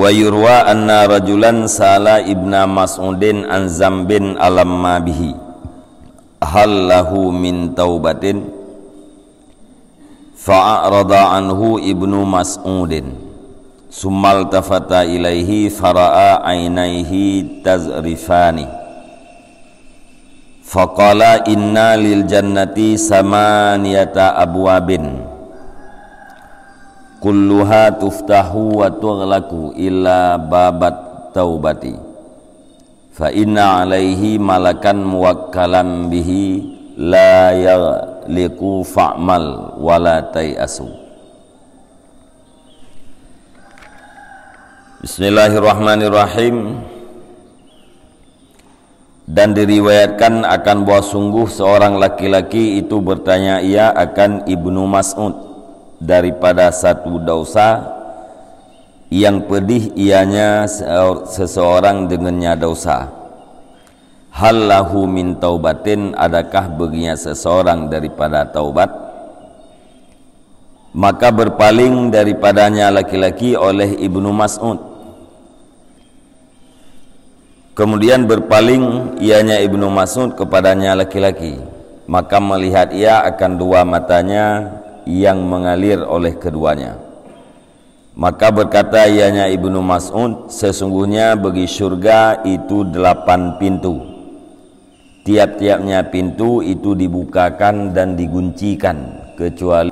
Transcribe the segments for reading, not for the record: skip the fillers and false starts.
Wa yurwa anna rajulan sala ibna Mas'udin an zambin alamma bihi hal lahu min taubatin fa'arada anhu ibnu Mas'udin summal tafata ilaihi fara'a ainaihi tazrifani faqala inna lil jannati samaniyata abwabin kulluha tuftahu wa tughlaqu illa babat taubati fa inna alaihi malakan muwakkalan bihi la yaghliqu fa'mal wala tayasu. Bismillahirrahmanirrahim. Dan diriwayatkan akan bahwa sungguh seorang laki-laki itu bertanya ia akan Ibnu Mas'ud daripada satu dosa yang pedih ianya seseorang dengannya dosa. Hal lahu min taubatin, adakah baginya seseorang daripada taubat? Maka berpaling daripadanya laki-laki oleh Ibnu Mas'ud. Kemudian berpaling ianya Ibnu Mas'ud kepadanya laki-laki, maka melihat ia akan dua matanya yang mengalir oleh keduanya. Maka berkata ianya Ibnu Mas'ud, sesungguhnya bagi syurga itu 8 pintu. Tiap-tiapnya pintu itu dibukakan dan diguncikan kecuali,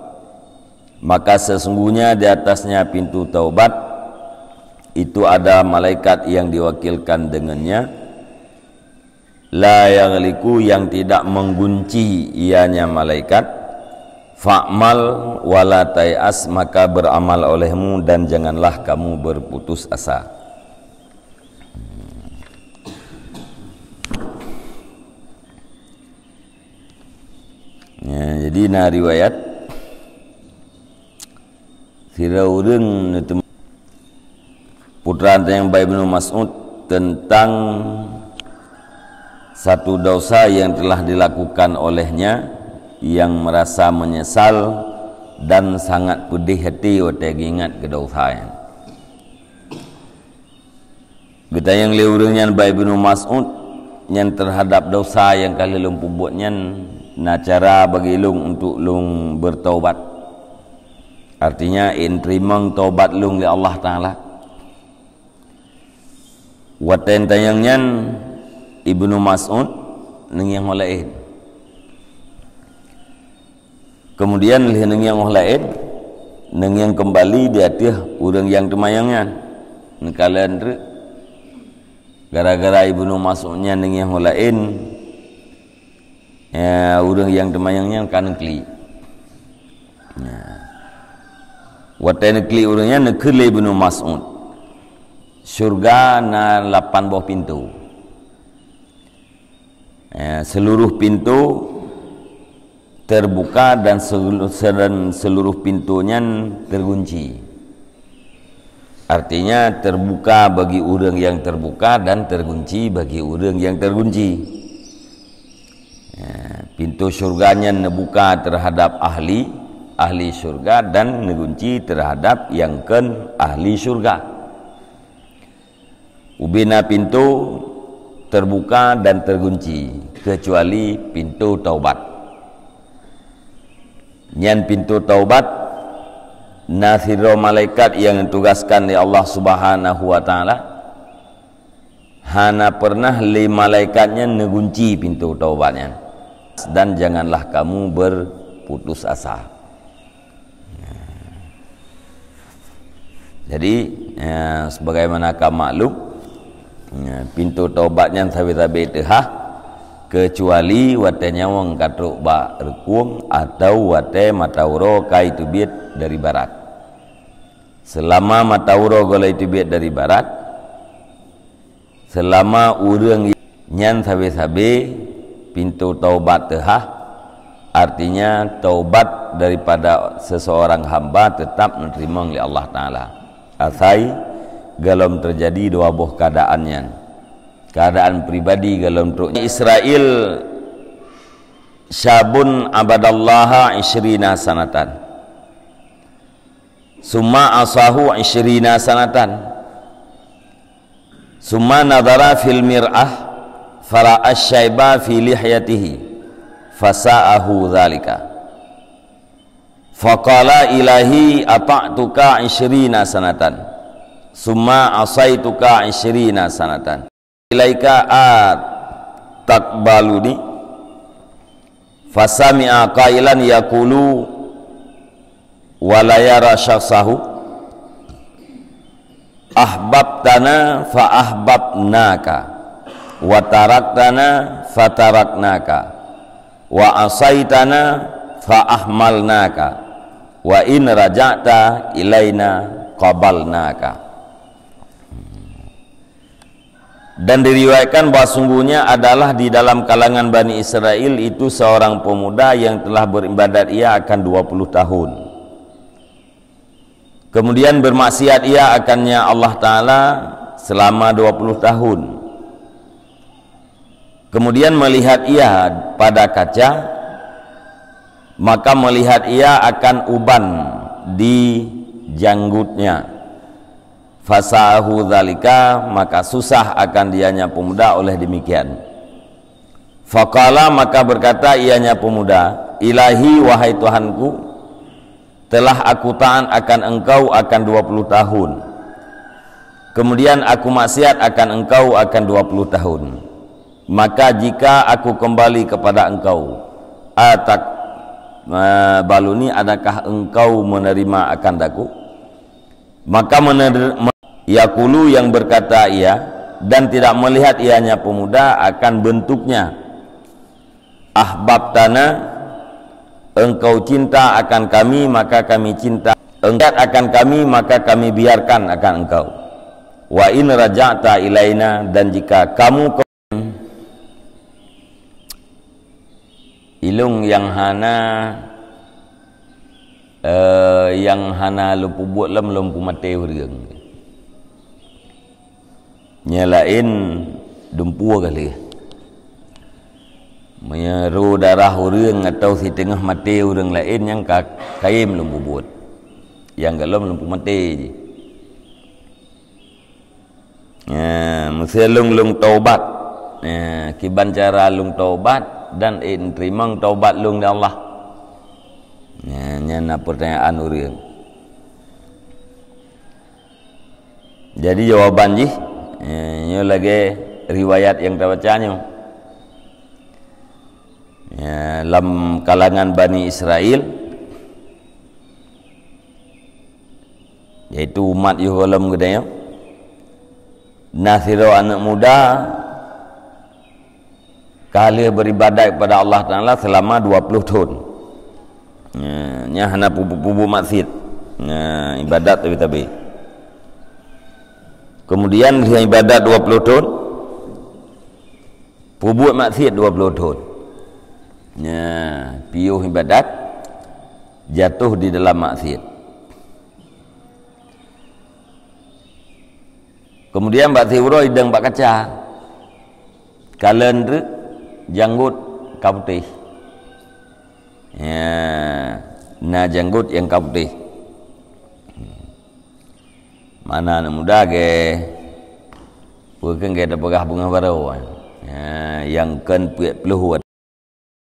maka sesungguhnya di atasnya pintu taubat itu ada malaikat yang diwakilkan dengannya, la yaghliqu, yang tidak menggunci ianya malaikat, fa'mal wala tay'as, maka beramal olehmu dan janganlah kamu berputus asa. Ya, jadi na riwayat Firaun putra yang baik Ibnu Mas'ud tentang satu dosa yang telah dilakukan olehnya, yang merasa menyesal dan sangat pedih hati waktu ingat kedosaan. Kita yang liurnya baik Ibnu Mas'ud yang terhadap dosa yang kali lumpuh buatnya, na cara bagi lung untuk lung bertaubat. Artinya intrimang taubat lung li Allah Ta'ala. Waten tayangnya Ibnu Mas'ud neng yang lain. Kemudian neng yang lain, neng yang kembali di hati orang yang temayangnya. Kalian gara-gara Ibnu Mas'udnya neng yang lain, ya orang yang temayangnya kan kli. Waten kli orangnya nekeli Ibnu Mas'ud. Syurga na 8 buah pintu. Seluruh pintu terbuka dan seluruh pintunya terkunci. Artinya terbuka bagi orang yang terbuka dan terkunci bagi orang yang terkunci. Pintu syurganya nebuka terhadap ahli syurga dan negunci terhadap yang ken ahli syurga. Ubina pintu terbuka dan terkunci kecuali pintu taubat. Nyan pintu taubat nasiro malaikat yang ditugaskan oleh Allah Subhanahu wa taala, hana pernah li malaikatnya negunci pintu taubatnya. Dan janganlah kamu berputus asa. Jadi sebagaimana kamu maklum, pintu taubatnya sabi-sabi tehah kecuali wate nyawang katruk ba rekuang atau wate matauro kai tubit dari barat. Selama matauro golai tubit dari barat, selama urang nyan sabi-sabi pintu taubat tehah, artinya taubat daripada seseorang hamba tetap menerima oleh Allah Ta'ala. Asai galom terjadi dua buah keadaannya. Keadaan pribadi galom truknya Israel syabun abadallaha 20 sanatan summa asahu 20 sanatan Summa nadhara fil mir'ah fara'a syaiba fi lihyatihi fasa'ahu dzalika. Faqala ilahi ata'tuka 20 sanatan summa asaituka 20 sanatan ilaika taqbaluni fasami'a qailan yaqulu wa la yara syakhsahu ahbabtana fa ahbabnaka wa taraktana fa taraknaka wa asaitana fa ahmalnaka wa in raja'ta ilaina qabalnaka. Dan diriwayatkan bahwa sungguhnya adalah di dalam kalangan Bani Israel itu seorang pemuda yang telah beribadat ia akan 20 tahun. Kemudian bermaksiat ia akannya Allah Ta'ala selama 20 tahun. Kemudian melihat ia pada kaca, maka melihat ia akan uban di janggutnya. Fasahu dzalika, maka susah akan dianya pemuda oleh demikian. Faqala, maka berkata ianya pemuda, ilahi wahai Tuhanku, telah aku taat akan engkau akan 20 tahun. Kemudian aku maksiat akan engkau akan 20 tahun. Maka jika aku kembali kepada engkau, atak baluni, adakah engkau menerima akan daku? Maka menerima Yaqulu, yang berkata ia dan tidak melihat ianya pemuda akan bentuknya, ahbabtana, engkau cinta akan kami maka kami cinta, engkau akan kami maka kami biarkan akan engkau, wa in raja'ta ilaina, dan jika kamu ilung yang hana lupu buat lam lampu mati hurang nyalain dumpu kali menyeru darah hurang atau si tengah mati hurang lain yang kaim lampu buat yang galam lampu mati je. Mesti lung taubat, kiban cara lung taubat dan terimang taubat lung dari Allah. Nyana pertanyaan urang. Jadi jawaban ji, nyo lagi riwayat yang terbacanya. Dalam kalangan Bani Israel, yaitu umat Yuhulam gedenya, Nasiro anak muda kali beribadat kepada Allah Ta'ala selama 20 tahun. Hana pupu maksiat, ibadat tapi kemudian dia ibadat 20 tahun, pubuat maksiat 20 tahun. Piuh ibadat, jatuh di dalam maksiat. Kemudian bak tiwro idang bak kaca, kalendri janggut kaputih. Na janggut yang kaputih. Mana anak muda ke bukan ke pegah bunga baru. Yang kan peluh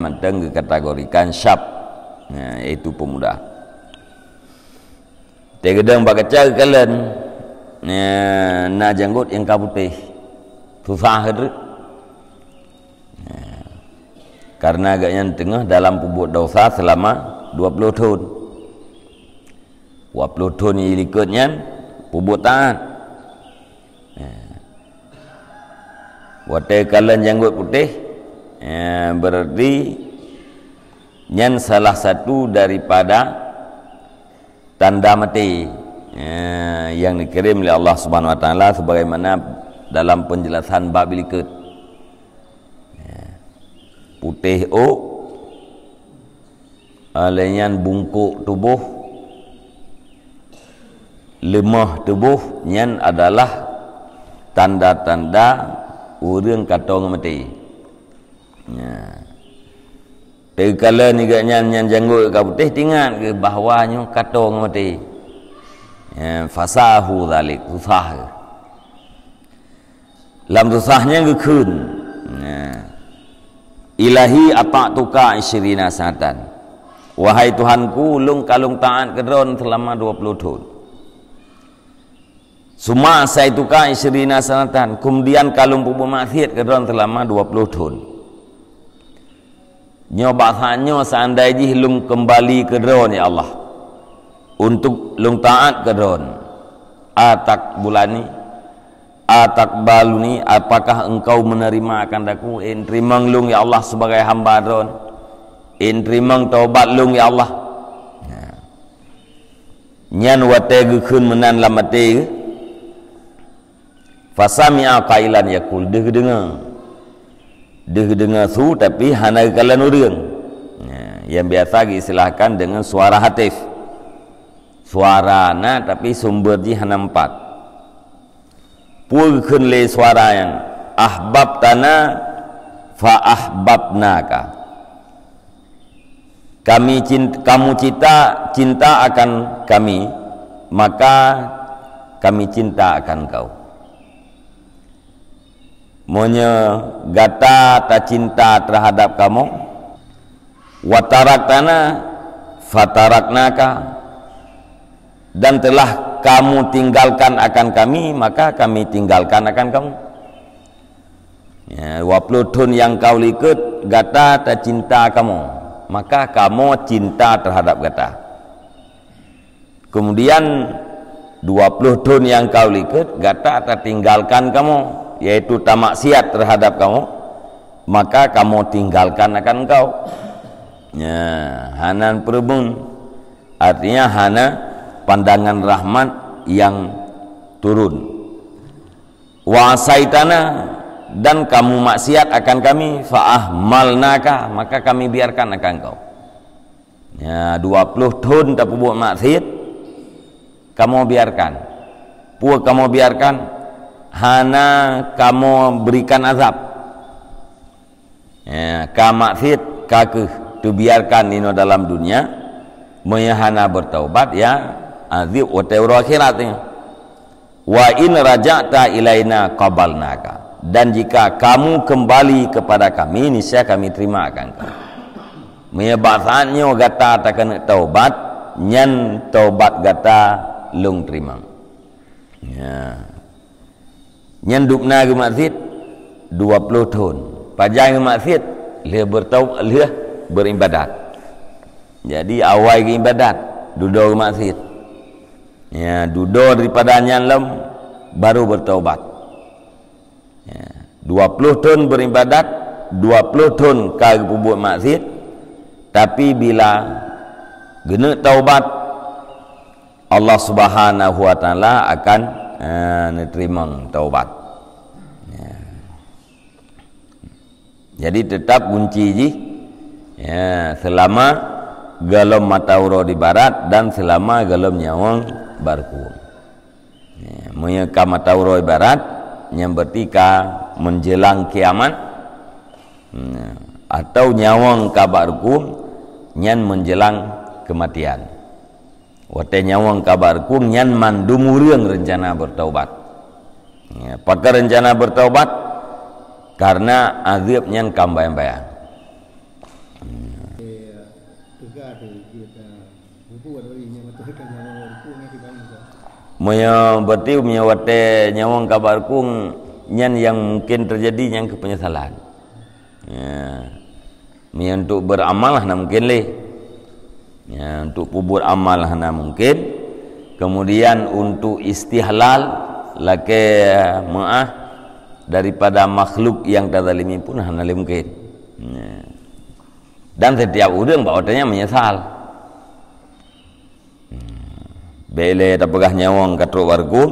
manteng dikategorikan syab, yaitu pemuda. Tegedang bak kaca kalen na janggut yang kaputih susah hadri. Karena agaknya tengah dalam pubut dosa selama 20 tahun. 20 tahun ini ikutnya pubut taat. Watai kalian janggut putih, berarti nyan salah satu daripada tanda mati yang dikirim oleh Allah Subhanahu Wa Taala, sebagaimana dalam penjelasan bab berikut. Putih alenyan bungkuk tubuh, lemah tubuh nyan adalah tanda-tanda urang katong mati. Tegala ni nyan janggut ka putih tingat ke bahawanya katong mati. Fasahu zalik susah. lam tusahnya gekun. Ilahi ata'tuka 20 sanatan. Wahai Tuhanku, lung kalung taat kedron selama 20 tahun. Suma saituka 20 sanatan. Kemudian kalung pupu maksiat kedron selama 20 tahun. Nyobahannya seandainya lung kembali kedron ya Allah. Untuk lung taat kedron. Atak bulani, atak baluni, apakah engkau menerima akan daku? Intrimang lung ya Allah sebagai hamba dron. Intrimang taubat lung ya Allah. Nyan wate gekun menan lamate. Fasami'a qailan yakul deh dengar su tapi hana kalan urang. Yang biasa diistilahkan dengan suara hatif. Suara na tapi sumber di hana 4. Pul kun le suara yang ahbab tana fa ahbabnaka. Kamu cinta akan kami, maka kami cinta akan kau. Monya gata tak cinta terhadap kamu. Wataraktana fataraknaka. Dan telah kamu tinggalkan akan kami, maka kami tinggalkan akan kamu. Ya, 20 tahun yang kau ikut, gata tak cinta kamu, maka kamu cinta terhadap gata. Kemudian 20 tahun yang kau ikut, gata tak tinggalkan kamu, yaitu tak maksiat terhadap kamu, maka kamu tinggalkan akan kau. Ya, hanan perbun artinya hana pandangan rahmat yang turun. Wa asaitana, dan kamu maksiat akan kami, fa ahmalnaka, maka kami biarkan akan kau. Ya, 20 tahun tak buat maksiat, kamu biarkan. Puak kamu biarkan, hana kamu berikan azab. Ya, ka maksiat kakeh tu biarkan ini dalam dunia, menyahana bertaubat ya azib wa tawra akhiratnya. Wa in raja'ta ilaina qabalnaka, dan jika kamu kembali kepada kami, niscaya kami terima akan kamu. Menyebabkannya gata tak kena taubat, nyan taubat gata lung terima. Ya. Nyan dupna ke masjid 20 tahun. Pajang ke masjid dia bertaubat, dia beribadat. Jadi awal ke ibadat, duduk ke masjid. Ya, duduk daripada nyalam baru bertaubat. Ya, 20 tahun beribadat, 20 tahun kagak buat maksiat, tapi bila gena taubat, Allah Subhanahu wa taala akan menerima taubat. Ya. Jadi tetap kunci ji. Ya, selama galam matauro di barat dan selama galam nyawang barku. Ya, menyeka matauro di barat yang bertika menjelang kiamat, atau nyawang kabarku nyan menjelang kematian. Wate nyawang kabarku nyan mandumurang rencana bertaubat. Ya, pakai rencana bertaubat karena azab nyan kambayang-bayang. Moyo berarti menyawate nyawang kabarku nyan yang mungkin terjadi yang kepenyesalan. Ya. Untuk beramal lah mungkin le. Ya, untuk kubur amal lah mungkin. Kemudian untuk istihlal lake maah daripada makhluk yang tazalimi pun hana mungkin. Ya. Dan setiap orang bawatnya menyesal. Bele tak pegah nyawang katruk wargu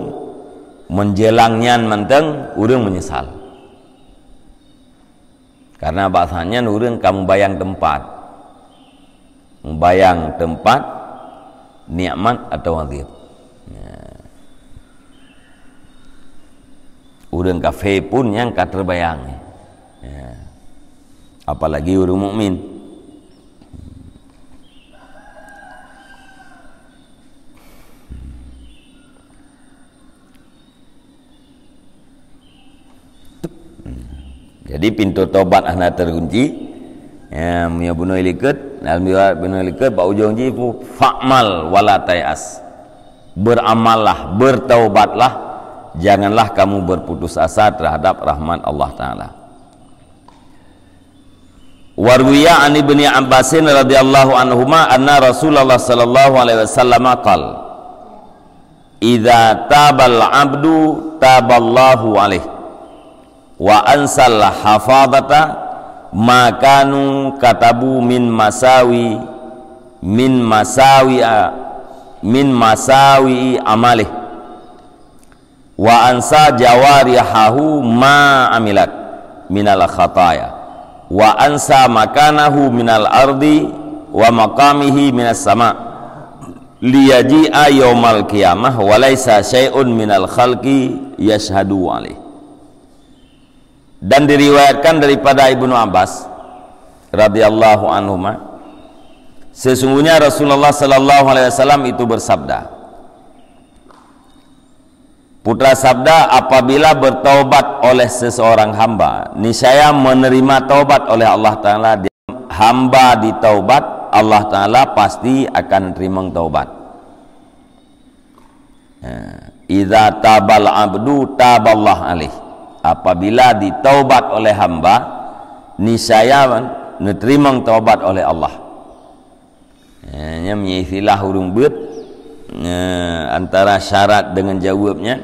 menjelang nyan menteng urang menyesal. Karena bahasanya urang kamu bayang tempat. Membayang tempat nikmat atau azab. Ya. Urang kafe pun yang terbayang. Ya. Apalagi urang mukmin. Jadi pintu taubat hana terkunci. Ya, punya bunuh ilikut, alhamdulillah bunuh ilikut, pak ujung jifu fa'mal wala tayas. Beramallah, bertaubatlah, janganlah kamu berputus asa terhadap rahmat Allah Ta'ala. Warwiya an ibni Abbasin radhiyallahu anhuma anna Rasulullah sallallahu alaihi wasallam qala idza tabal abdu taballahu alaihi wa ansal hafadata makanu katabu min masawi amalih wa ansa jawarihahu ma amilat minal khataya wa ansa makanahu minal ardi wa maqamihi minas sama liyaji'a yaumal qiyamah wa laisa syai'un minal khalqi yashhadu alaih. Dan diriwayatkan daripada Ibnu Abbas radhiyallahu anhuma, sesungguhnya Rasulullah sallallahu alaihi wasallam itu bersabda, putra sabda, apabila bertaubat oleh seseorang hamba, niscaya menerima taubat oleh Allah Ta'ala. Hamba ditaubat, Allah Ta'ala pasti akan terima taubat. Idza tabal abdu taballah alaih. Apabila ditaubat oleh hamba, niscaya diterima taubat oleh Allah. Nya menyifilah hurung bet antara syarat dengan jawabnya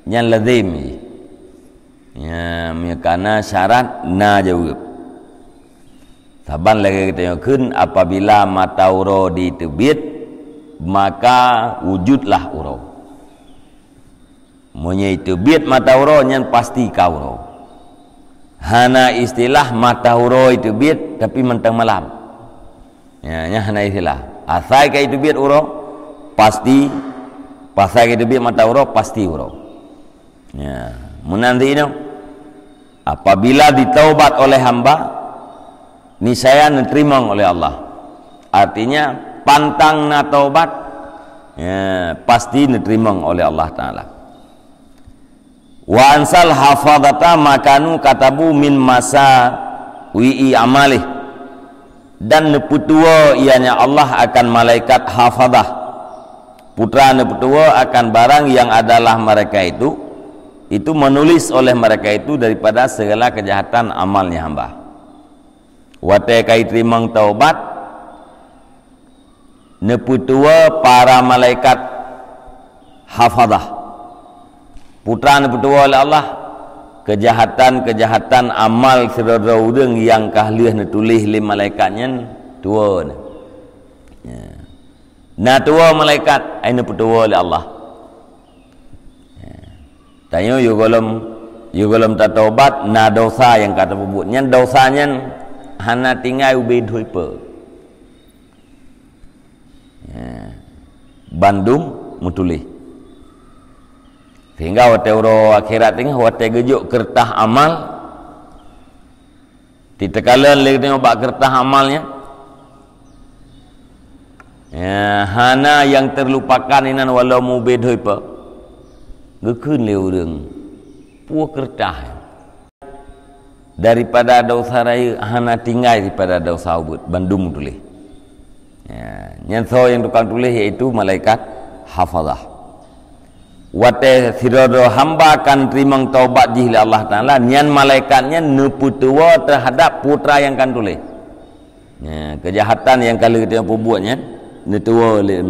nya lazim. Ya karena syarat na jawab. Saban lagi kita yakun apabila mata uro ditebit maka wujudlah uro. Monya itu bit mata uro nyan pasti kau uro. Hana istilah mata uro itu bit tapi mentang malam. Ya nya hana istilah. Asai ka itu bit uro pasti pasai itu bit mata uro pasti uro. Ya, menanti ini apabila ditaubat oleh hamba niscaya diterima oleh Allah. Artinya pantang na taubat ya, pasti diterima oleh Allah Ta'ala. Wa ansal hafadata makanu katabu min masa wi'i amalih, dan neputua ianya Allah akan malaikat hafadah, putra neputua akan barang yang adalah mereka itu menulis oleh mereka itu daripada segala kejahatan amalnya hamba. Wate kai terima taubat neputua para malaikat hafadah, putra neputua oleh Allah kejahatan amal sedara urang yang kahlih netulih li malaikatnya tua ya. Na tua malaikat ai neputua oleh Allah. Tanya you golom tak taubat na dosa yang kata pebutnya dosanya hana tinggal ubed hoipe. Ya. Bandung mutulih. Sehingga wate uro akhirat tinggal wate gejuk kertas amal. Ditekalan lagi tengok bak kertas amalnya. Ya, hana yang terlupakan inan walau ubed hoipe. Gekun le urang puak kertas daripada dosa raya hana tinggal daripada dosa ubud Bandung tulis ya, nyanso yang tukang tulis iaitu malaikat hafazah. Wate sirodo hamba akan terima taubat jihli Allah Ta'ala nyan malaikatnya neputua terhadap putra yang kan tulis ya, kejahatan yang kali kita buatnya netua oleh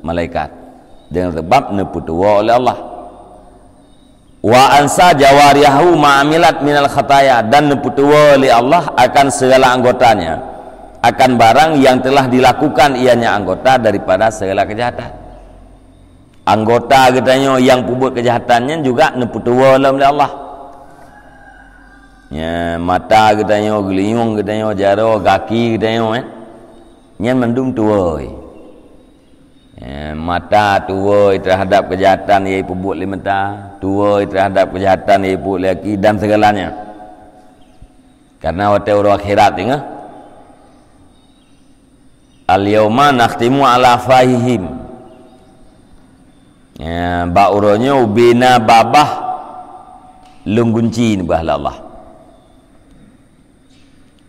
malaikat dengan sebab neputua oleh Allah. Wa ansa jawariyahu ma'amilat minal khataya, dan neputua oleh Allah akan segala anggotanya akan barang yang telah dilakukan ianya anggota daripada segala kejahatan. Anggota katanya yang pubut kejahatannya juga neputua oleh Allah ya, mata katanya geliung katanya jaro kaki katanya nyan mendung tua ya, mata tua terhadap kejahatan ia pubut li mata, tua terhadap kejahatan ia pubut laki dan segalanya. Karena waktu orang akhirat ingat al-yawma nakhtimu ala fahihim ya, ba uronyo ubina babah lunggunci ni bahla Allah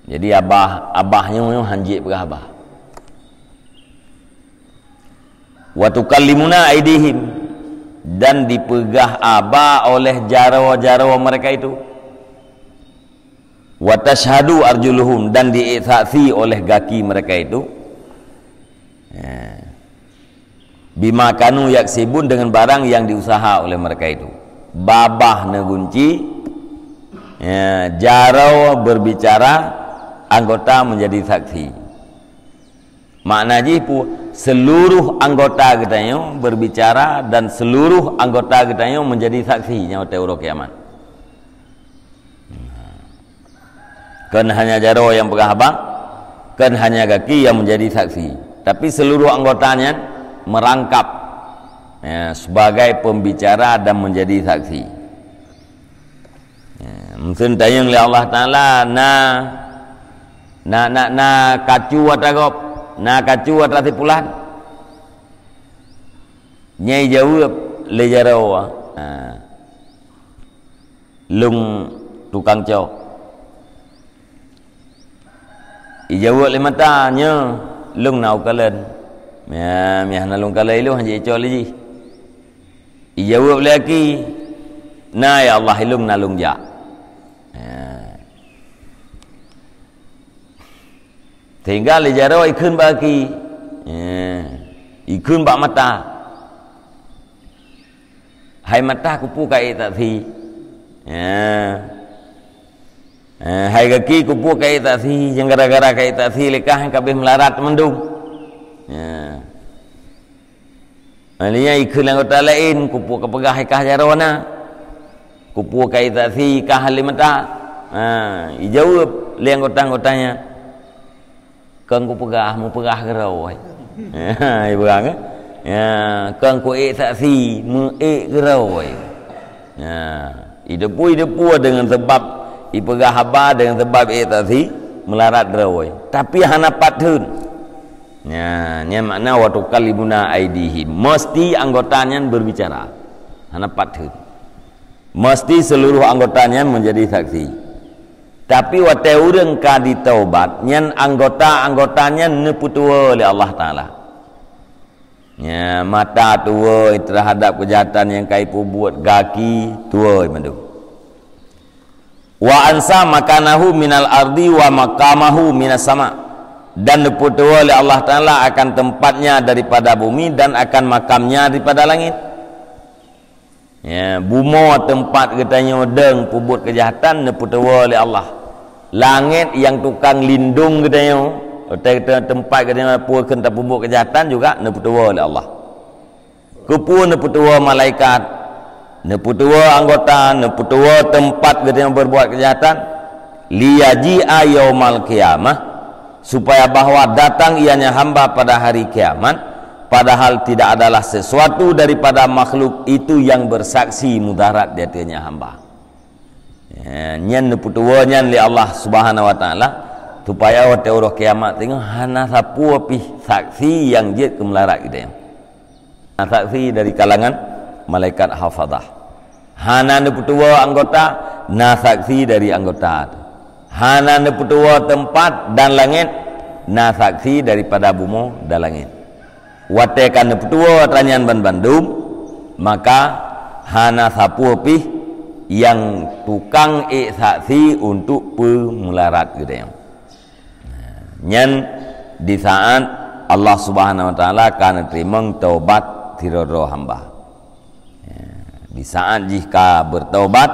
Jadi abahnya hanjik perah abah. Wa tukallimuna aidihim, dan dipegah abah oleh jarawa-jarawa mereka itu. Wa tashhadu arjuluhum, dan diiksaksi oleh kaki mereka itu. Bima kanu yaksibun, dengan barang yang diusaha oleh mereka itu. Babah negunci, jarau berbicara, anggota menjadi saksi. Maknanya seluruh anggota kita berbicara dan seluruh anggota kita menjadi saksi nyawa teori kiamat. Kan hanya jaro yang pegang abang, kan hanya kaki yang menjadi saksi, tapi seluruh anggotanya merangkap sebagai pembicara dan menjadi saksi. Mungkin tayang oleh Allah Taala na kacu atagop, na kacu atasi pulan, nyai jawab le jaro lung tukang cok. Ijawab lima tanya lung nau kalen miah nalung kalai lu hanya icol lagi. Ijawab lagi na ya Allah ilung nalung ja. Tinggal ijaro ikun bagi ikun bak mata. Hai mata kupu kai tak thi. Hai kaki kupu kai tak si, yang gara-gara kai tak si lekah yang kabeh melarat mendung. Alinya ikut yang kota lain kupu kepegah hai kah jarona, kupu kai tak si kah limata. Ijawab liang kota-kotanya, kang ku pegah mu pegah gerau. Ibu kang, kang ku tak si mu gerau. Idepu dengan sebab ipegah haba dengan sebab tadi melarat gerawai, tapi hana patun. Nya makna wa tukallimuna aidihim, mesti anggotanya berbicara, hana patun. Mesti seluruh anggotanya menjadi saksi. Tapi wa teureng ka ditaubat, nyan anggotanya neputua oleh Allah Taala. Mata tua terhadap kejahatan yang kai buat, kaki tua mandu. Wa ansa makanahu minal ardi wa makamahu minas sama, dan diputua oleh Allah Ta'ala akan tempatnya daripada bumi dan akan makamnya daripada langit. Bumo tempat katanya deng pubut kejahatan diputua oleh Allah. Langit yang tukang lindung katanya, tempat katanya pubut kejahatan juga diputua oleh Allah. Kupu diputua malaikat, neputua anggota, neputua tempat yang berbuat kejahatan, liyaji'a yaumal qiyamah, supaya bahwa datang ianya hamba pada hari kiamat, padahal tidak adalah sesuatu daripada makhluk itu yang bersaksi mudarat di hatinya hamba. Nyan neputua nyan li Allah Subhanahu wa taala, supaya waktu orang kiamat tengok hana sapu api saksi yang jid kemelarat kita. Saksi dari kalangan malaikat hafadah. Hana neputua anggota, na saksi dari anggota. Hana neputua tempat dan langit, na saksi daripada bumi dan langit. Watekan neputua tanyan ban Bandung, maka hana sapu pih yang tukang saksi untuk pemelarat gitu. Nyan di saat Allah Subhanahu wa taala akan terima taubat tiroro hamba. Di saat jika bertaubat,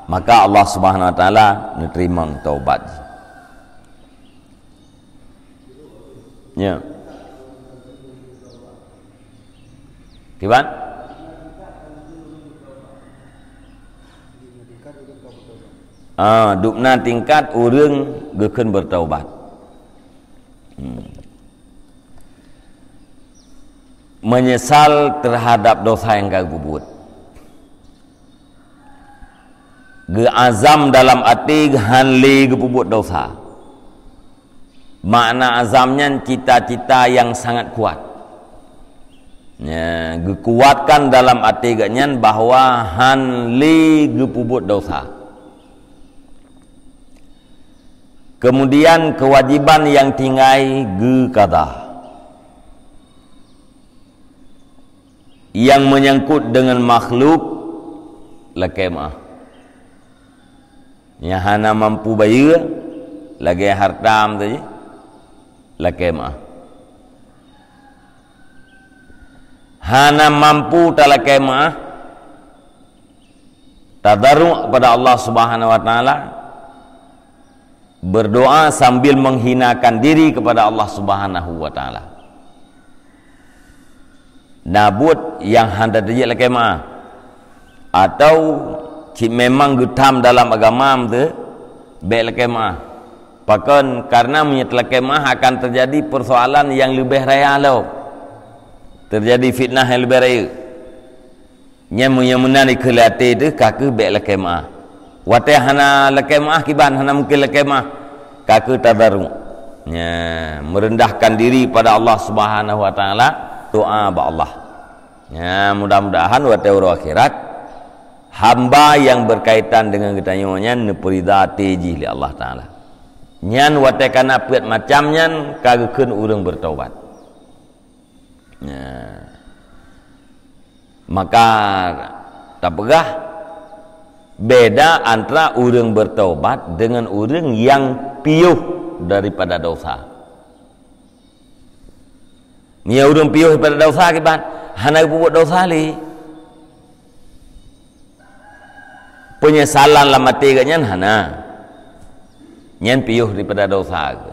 maka Allah Subhanahu wa taala menerima taubat. Ya. Kiban? Dupna tingkat urang geukeun bertaubat. Menyesal terhadap dosa yang kau buat. Azam dalam arti hanli gepubut dosa. Makna azamnya cita-cita yang sangat kuat. Gekuatkan dalam arti ganyan bahwa hanli gepubut dosa. Kemudian kewajiban yang tinggai ge qada yang menyangkut dengan makhluk lakemah. Yang hana mampu bayar lagi hartam tu je lakemah. Hana mampu talakemah tadarru' kepada Allah Subhanahu wa taala, berdoa sambil menghinakan diri kepada Allah Subhanahu wa taala. Nabut yang hendak dia lakemah atau cik memang getam dalam agama tu baik lakemah. Bahkan karena menyet lakemah akan terjadi persoalan yang lebih raya lalu. Terjadi fitnah yang lebih raya. Yang menani kelihatan itu kakak baik lakemah. Watai hana lakemah kiban hana mungkin lakemah kakak tadarru. Ya, merendahkan diri pada Allah Subhanahu wa taala, doa ba Allah. Ya, mudah-mudahan watai uru akhirat hamba yang berkaitan dengan ketanyanya neperida teji li Allah taala. Nyan watai kana piat macam nyan kageukeun urang bertaubat. Ya. Maka tak pegah beda antara orang bertaubat dengan orang yang piuh daripada dosa. Ni orang piuh daripada dosa kiban hana buat dosa li. Penyesalan la mati ganyan hana. Nyen piuh daripada dosa ke.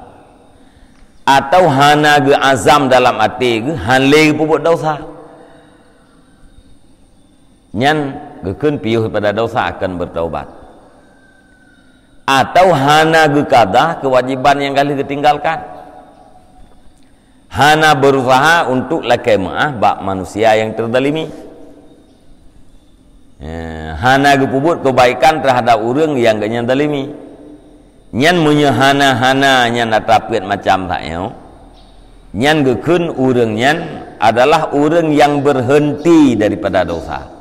Atau hana ge azam dalam hati ke han le buat dosa. Nyan gekeun piuh pada dosa akan bertaubat. Atau hana gekada kewajiban yang kali ketinggalkan. Hana berusaha untuk lakemah bak manusia yang terdalimi. Hana gepubut kebaikan terhadap orang yang gak dalimi. Nyan menyehana-hana nyan atapiat macam tak yo. Nyan gekeun urang nyan adalah orang yang berhenti daripada dosa.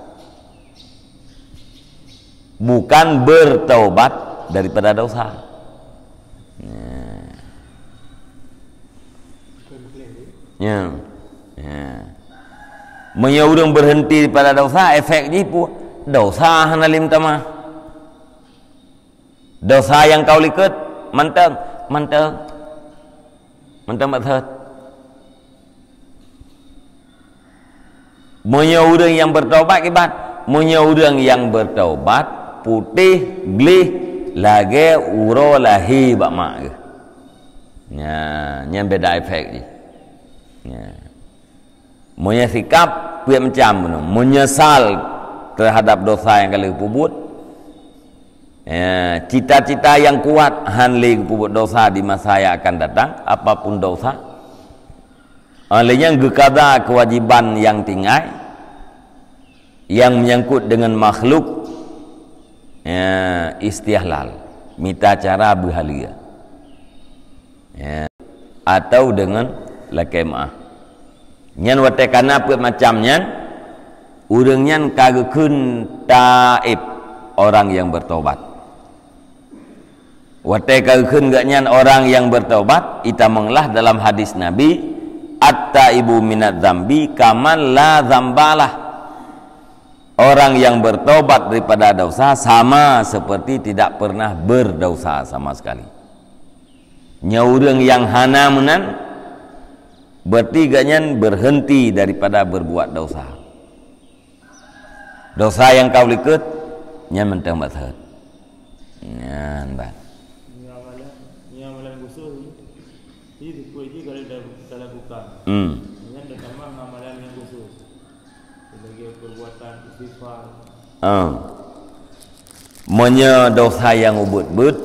Bukan bertaubat daripada dosa. Ya. Menyurung berhenti daripada dosa, efeknya pun dosa hanalim tamah. Dosa yang kau likut manteng bathat. Menyurung yang bertaubat kibat, menyurung yang bertaubat putih glih lagi uro lahi bak mak ke. Nya beda efek je. Munya sikap punya macam mana? Menyesal terhadap dosa yang kali pubut. Cita-cita yang kuat hanli pubut dosa di masa yang akan datang, apapun dosa. Olehnya gekada kewajiban yang tinggal yang menyangkut dengan makhluk. Istihlal minta cara berhalia atau dengan lakemah nyan watai kana apa macamnya urang nyan kagekeun taib orang yang bertobat watai kagekeun gak nyan orang yang bertobat ita menglah dalam hadis Nabi at-taibu minadz dzambi kaman la dzambalah. Orang yang bertobat daripada dosa sama seperti tidak pernah berdosa sama sekali. Nyaurang yang hana menan berarti ganyan berhenti daripada berbuat dosa. Dosa yang kau likut nyan mentang bathat. Nyan bat. Ni amalan usul. Ini kuiji kalau dah buka. Nyan dah tamam amalan yang khusus. Sebagai perbuatan istighfar. Menye dosa yang ubud-bud,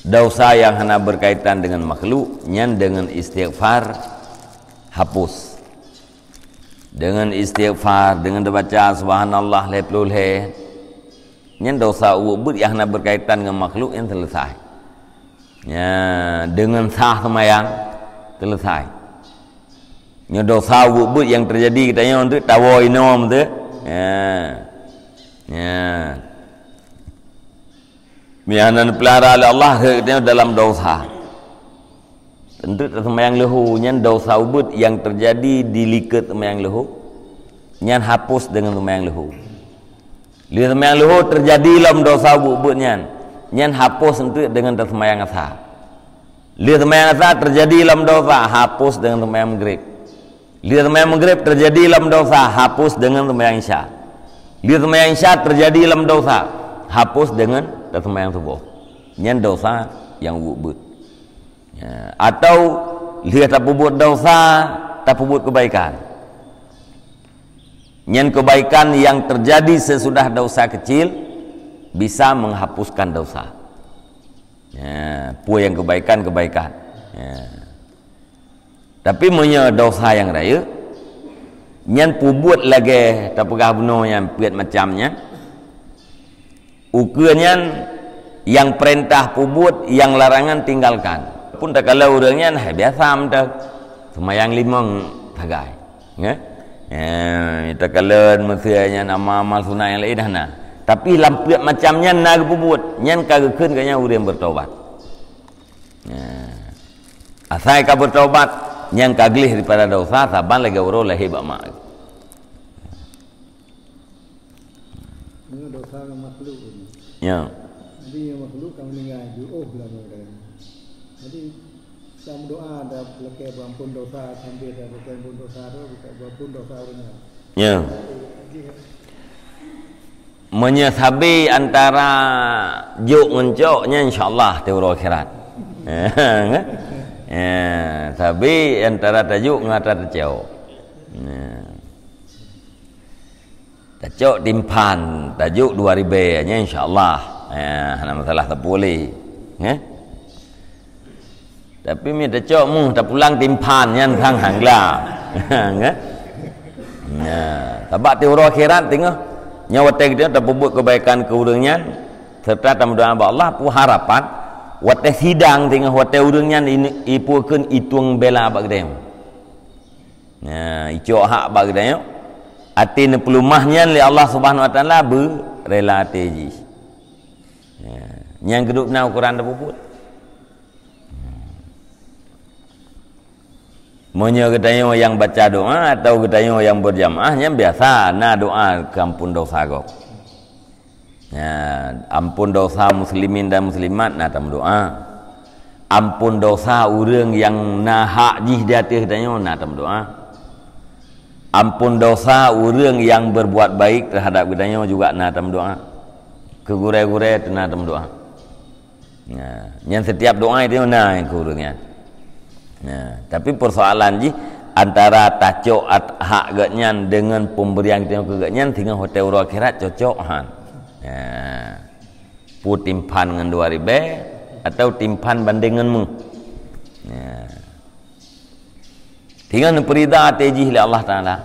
dosa yang hanya berkaitan dengan makhluk, nyan dengan istighfar hapus. Dengan istighfar, dengan baca subhanallah leplul he, nyan dosa ubud yang hanya berkaitan dengan makhluk yang selesai. Ya, dengan sah semayang selesai. Nya dosa ubud yang terjadi katanya untuk tawa inom tu. Mianan pelihara oleh Allah dia dalam dosa. Tentu semayang lehu nyan dosa ubud yang terjadi di liket semayang lehu nyan hapus dengan semayang lehu. Li semayang lehu terjadi dalam dosa ubud nyan hapus untuk dengan semayang asar. Li semayang asar terjadi dalam dosa hapus dengan semayang maghrib. Li semayang maghrib terjadi dalam dosa hapus dengan semayang isya. Li semayang isya terjadi dalam dosa hapus dengan semayang subuh. Nyan dosa yang ubud. Ya. Atau lihat tak buat dosa, tak buat kebaikan. Nyan kebaikan yang terjadi sesudah dosa kecil bisa menghapuskan dosa. Ya, yang kebaikan. Ya. Tapi punya dosa yang raya, nyan buat lagi tak pegah benar yang buat macamnya. Ukurnya yang perintah buat, yang larangan tinggalkan. Pun tak kalau orangnya biasa mendak semayang limang tagai. Ya. Tak kalau mestinya nama amal sunat yang lain dah nah. Tapi lampiat macamnya nak buat, nyan kagakun kanya orang bertaubat. Asal kau bertaubat, nyan kaglih daripada dosa, saban lagi orang lahir bamak. Ini dosa makhluk ini. Ya. Jadi yang makhluk kamu meninggal juruh lah mereka. Jadi sama doa ada lekai ampun dosa sambil ada lekai ampun dosa tu, ampun dosa orangnya. Ya. Menyesabi antara juk ngencoknya insyaAllah teori akhirat. Ya, tapi antara tajuk ngata terjauh. Tajuk timpan, tajuk 2000 nya insyaAllah. Ya, ada masalah tak boleh. Ya. Tapi mi tajuk mu tak pulang timpan nya sang hangla. Ya. Ya, tabak teori akhirat tengah nyawa dia tak buat kebaikan ke urangnya serta tam doa Allah pu harapan wate sidang tengah wate urangnya ipukeun itung bela bak dem. Ya, ico hak bak dem. Ati ne pelumahnya li Allah Subhanahu wa taala berela teji. Ya, yang kedua na ukuran tak buat. Monya kedayo yang baca doa atau kedayo yang berjamaah yang biasa na doa ampun dosa kau. Ya, ampun dosa muslimin dan muslimat na tam doa. Ampun dosa orang yang na hak jih di atas kedayo na tam doa. Ampun dosa orang yang berbuat baik terhadap kedayo juga na tam doa. Kegurai-gurai tu na tam doa. Ya, yang setiap doa itu na yang kurangnya. Ya, tapi persoalan ji antara tajuk hak gatnyan dengan pemberian kita ke gatnyan tinggal hotel akhirat cocok han. Ya. Pu timpan dengan 2000 atau timpan bandinganmu. Ya. Tinggal perida teji oleh Allah Taala.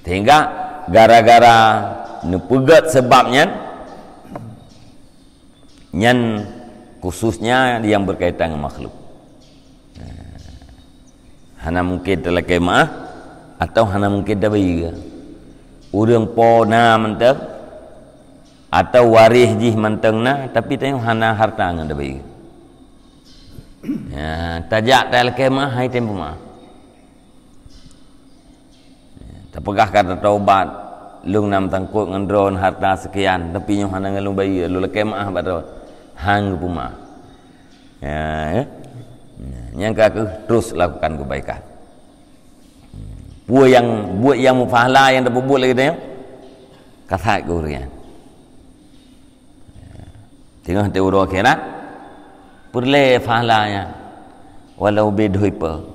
Sehingga gara-gara nepegat sebabnya nyan khususnya yang berkaitan dengan makhluk. Hana mungkin telah kemah atau hana mungkin dah bayi. Urang po na mentang atau waris jih mentang na tapi tengok hana harta ngan dah bayi. Ya, tajak telah kemah hai tempo mah. Terpegah kata taubat lung nam tangkut ngendron harta sekian tapi nyo hana ngalung bayi lu kemah baru hang puma. Ya, yang aku terus lakukan kebaikan. Buat yang mufahala yang dah buat lagi dia, kata kurian. Tengok teori akhirat, perle fahalanya, walau bedoi per.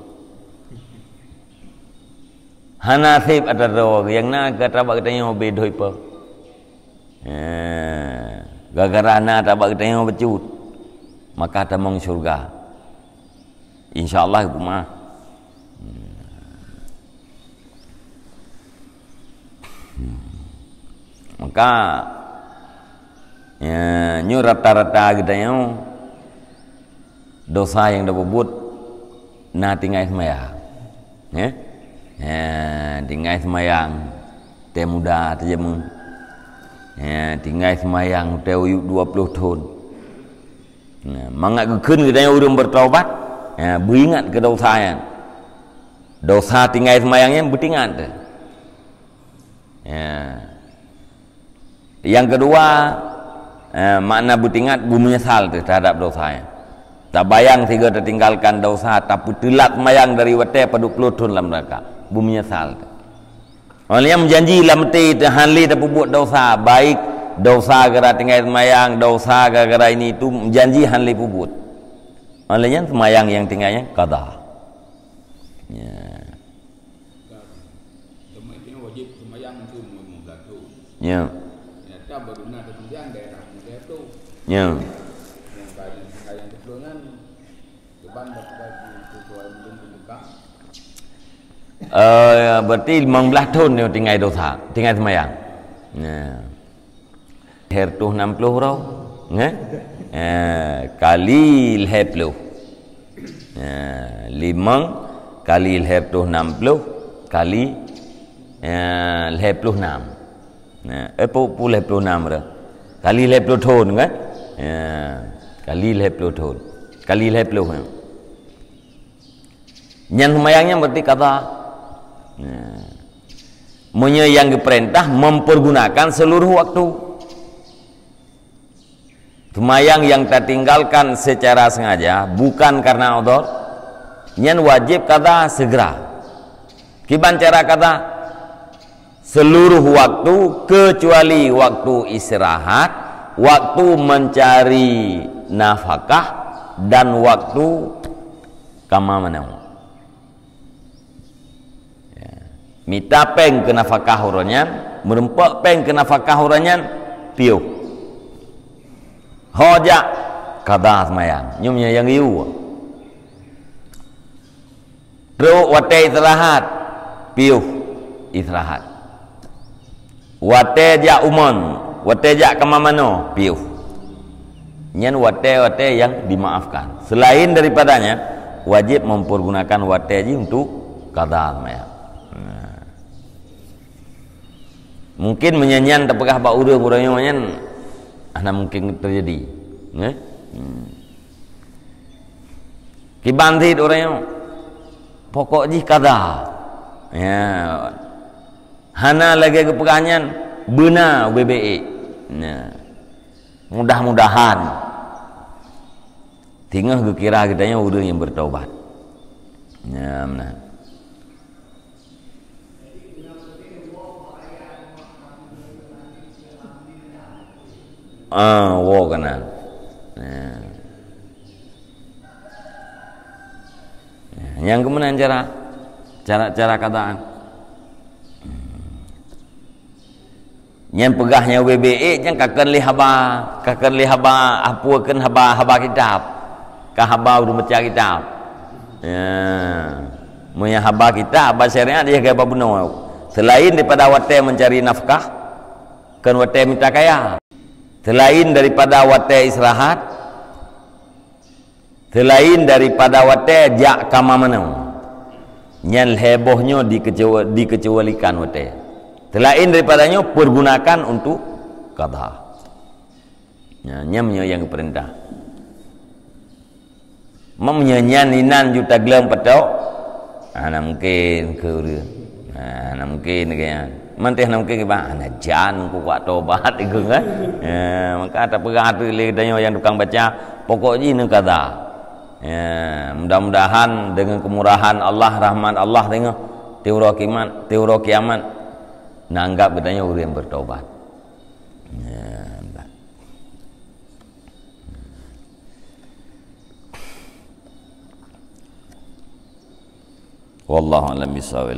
Hanasib ada doa yang nak kata bak tanya bedoi per. Gara-gara anak tak bagi tengok becut maka tamang syurga insyaallah kumah. Maka ya nyu rata-rata kita dosa yang dah buat na tinggal semayang ya. Tinggal semayang teh muda terjemu Ya, tinggal semayang teu 20 tahun. Nah, mangat keun kita urang bertaubat, ya, beringat ke dosa yang. Dosa tinggal semayangnya beringat. Ya. Yang kedua, makna beringat menyesal terhadap dosanya. Tak bayang tiga tertinggalkan dosa, tapi telat semayang dari wate pada 20 tahun dalam neraka. Menyesal. Orang yang menjanji dalam mati hanli tak buat dosa, baik dosa gara tinggal semayang, dosa gara ini itu menjanji hanli buat. Orang yang semayang yang tinggalnya qada. Ya. Wajib semayang itu menggantung. Ya. Ternyata berguna kemudian daerah muda itu. Ya. Yang kajian sebelumnya depan bagi tujuan belum dibuka. Berarti 15 tahun dia tinggal dosa, tinggal semayang. Nah. Hertuh 60 rau. Kali 20. 5 kali hertuh 60 kali 56. Nah, puluh 56 dah. Kali 50 tahun kan? Kali 50 tahun. Kali 50. Yang semayangnya berarti kata yang diperintah mempergunakan seluruh waktu. Semayang yang tertinggalkan secara sengaja bukan karena udhur, yang wajib kata segera. Kiban cara kata seluruh waktu kecuali waktu istirahat, waktu mencari nafkah dan waktu kamamanau. Mita peng ke nafkah huranyan, merempak peng ke nafkah huranyan, piuh. Hojak kada semayang, nyumnya yang iu. Terus wate istirahat, piuh istirahat. Wate jak umon, wate jak kemamano, piuh. Nyen wate yang dimaafkan. Selain daripadanya, wajib mempergunakan wate ji untuk kada semayang. Mungkin menyanyian terpegah bak urang-urangnya menyan ana mungkin terjadi. Kibandit orangnya pokok ji kada. Ya. Hana lagi kepegangan benar BBE. Nah. Mudah-mudahan tinggal kira kitanya urang yang bertaubat. Ya, benar. Wo kenal. Yang kemudian cara kataan. Yang pegahnya WBE yang kakan lihaba apuakan haba kitab. Ka haba udah baca kitab. Ya. Munya haba kitab haba syariat dia gaya benar. Selain daripada wate mencari nafkah, kan wate minta kaya. Selain daripada wate istirahat, selain daripada wate jak kamamanau, nyal hebohnya dikecualikan wate. Selain daripadanya pergunakan untuk qada. Nyamnya yang perintah. Memnyanyaninan juta gelam petok, ana mungkin ke urang. Ana mungkin kaya manteh nak mungkin ba ana jan ku kuat tobat itu kan. Maka tak pegah tu lidahnya yang tukang baca pokoknya ini kata. Mudah-mudahan dengan kemurahan Allah, rahmat Allah dengan teori kiamat nanggap katanya orang yang bertobat. Wallahu a'lam bishawab.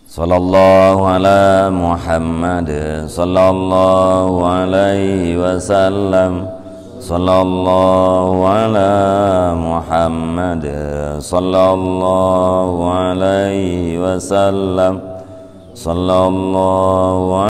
Sallallahu ala Muhammad sallallahu alaihi wasallam. Sallallahu ala Muhammad sallallahu alaihi wasallam. Sallallahu